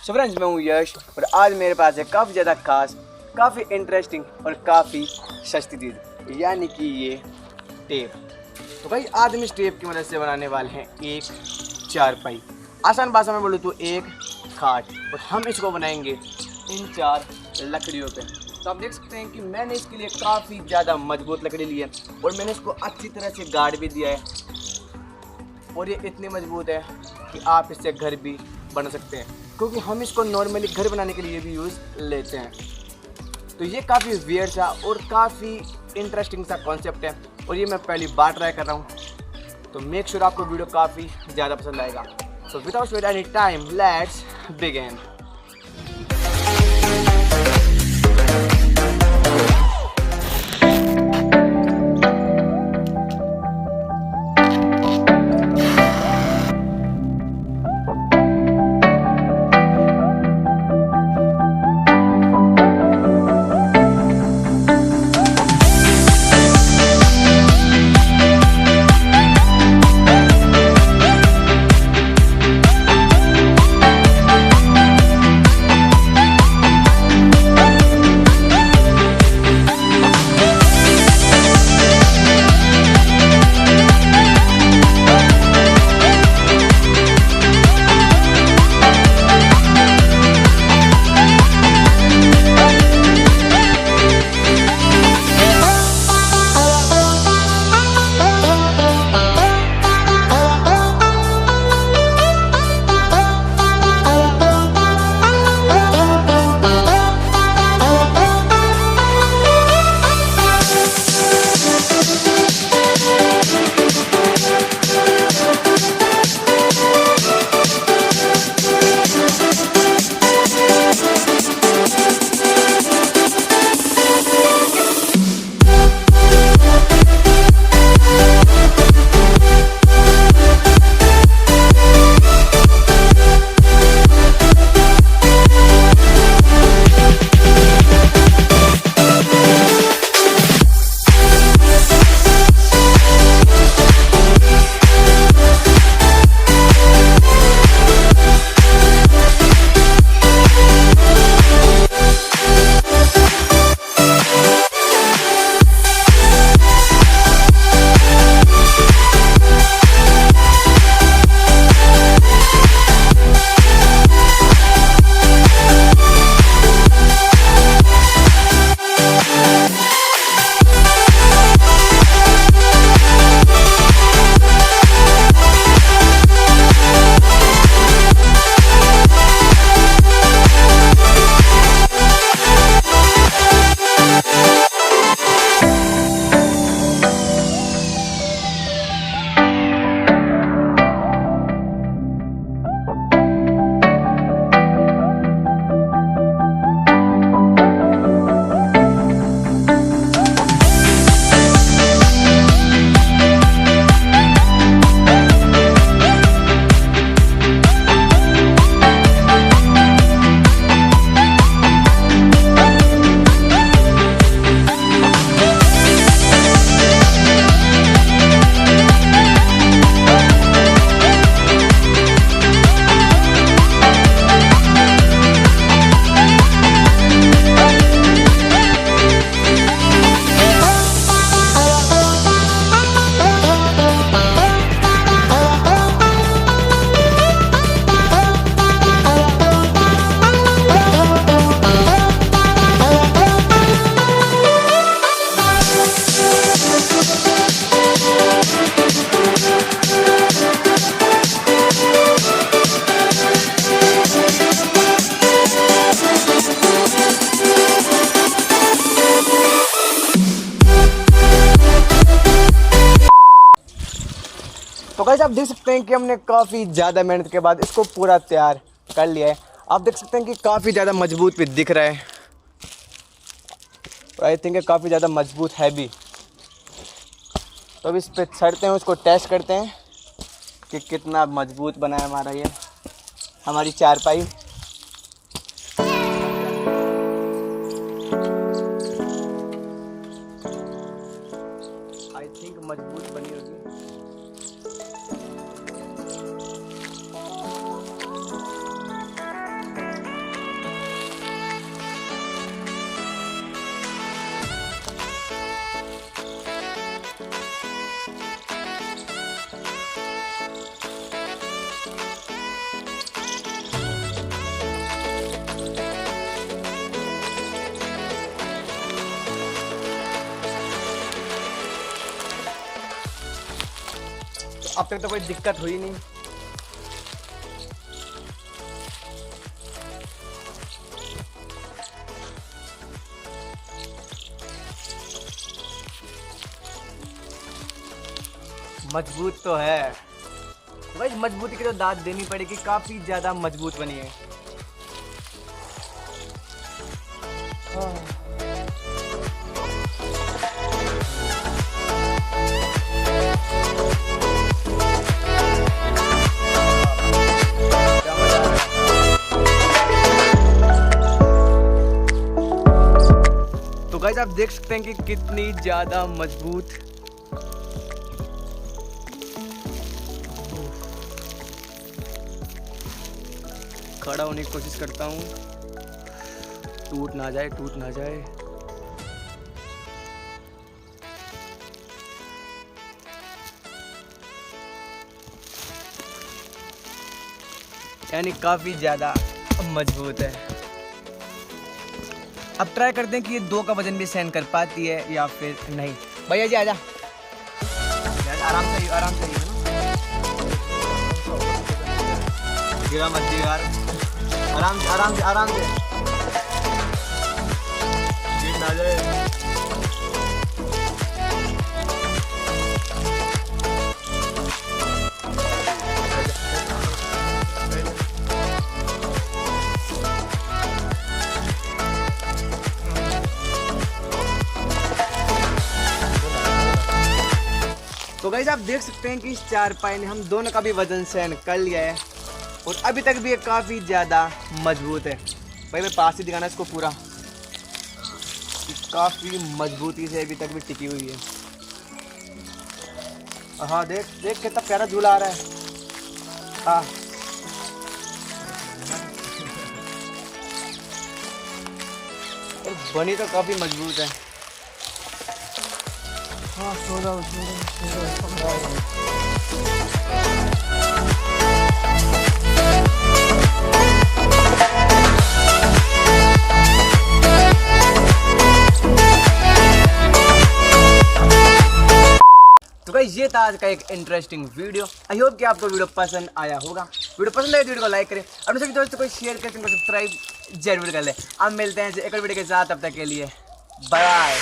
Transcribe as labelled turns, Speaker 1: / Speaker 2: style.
Speaker 1: So friends, मैं हूँ यश और आज मेरे पास है काफ़ी ज़्यादा खास, काफ़ी इंटरेस्टिंग और काफ़ी सस्ती चीज़, यानी कि ये टेप। तो भाई आज हम इस टेप की मदद से बनाने वाले हैं एक चारपाई। आसान भाषा में बोलूँ तो एक खाट, और हम इसको बनाएंगे इन 4 लकड़ियों पे। तो आप देख सकते हैं कि मैंने इसके लिए काफ़ी ज़्यादा मजबूत लकड़ी ली है और मैंने इसको अच्छी तरह से गाड़ भी दिया है, और ये इतनी मजबूत है कि आप इससे घर भी बना सकते हैं, क्योंकि हम इसको नॉर्मली घर बनाने के लिए भी यूज़ लेते हैं। तो ये काफ़ी वियर्ड सा और काफ़ी इंटरेस्टिंग सा कॉन्सेप्ट है, और ये मैं पहली बार ट्राई कर रहा हूँ। तो मेक श्योर आपको वीडियो काफ़ी ज़्यादा पसंद आएगा। So without waste any time, let's begin. तो गाइस आप देख सकते हैं कि हमने काफ़ी ज़्यादा मेहनत के बाद इसको पूरा तैयार कर लिया है। आप देख सकते हैं कि काफ़ी ज़्यादा मजबूत भी दिख रहा है, और आई थिंक काफ़ी ज़्यादा मजबूत है भी। तो अब इस पे चढ़ते हैं, उसको टेस्ट करते हैं कि कितना मजबूत बना है हमारा ये हमारी चारपाई। आई थिंक मजबूत बनी होगी। अब तक तो कोई दिक्कत हुई नहीं। मजबूत तो है भाई, मजबूती की तो दाद देनी पड़ेगी, काफी ज्यादा मजबूत बनी है। तो गाइस आप देख सकते हैं कि कितनी ज्यादा मजबूत। खड़ा होने की कोशिश करता हूँ, टूट ना जाए, टूट ना जाए। यानी काफी ज्यादा मजबूत है। अब ट्राई करते हैं कि ये 2 का वजन भी सहन कर पाती है या फिर नहीं। भैया जी आजा, आराम से आराम से, गिरा मत यार, आराम से आराम से आराम से, गिर ना जाए। तो गाइस आप देख सकते हैं कि इस चारपाई ने हम दोनों का भी वजन सहन कर लिया है और अभी तक भी ये काफ़ी ज़्यादा मजबूत है। भाई मैं पास ही दिखाना इसको पूरा, काफ़ी मजबूती से अभी तक भी टिकी हुई है। हाँ देख देख कितना प्यारा झूला आ रहा है। हाँ बनी तो काफ़ी मजबूत है। हाँ सो जाओ सो जाओ। तो गाइस ये था आज का एक इंटरेस्टिंग वीडियो। आई होप कि आपको वीडियो पसंद आया होगा। वीडियो पसंद आए तो वीडियो को लाइक करें, अपने सभी दोस्तों को शेयर करें, चैनल को सब्सक्राइब जरूर कर लें। अब मिलते हैं एक और वीडियो के साथ, तब तक के लिए बाय।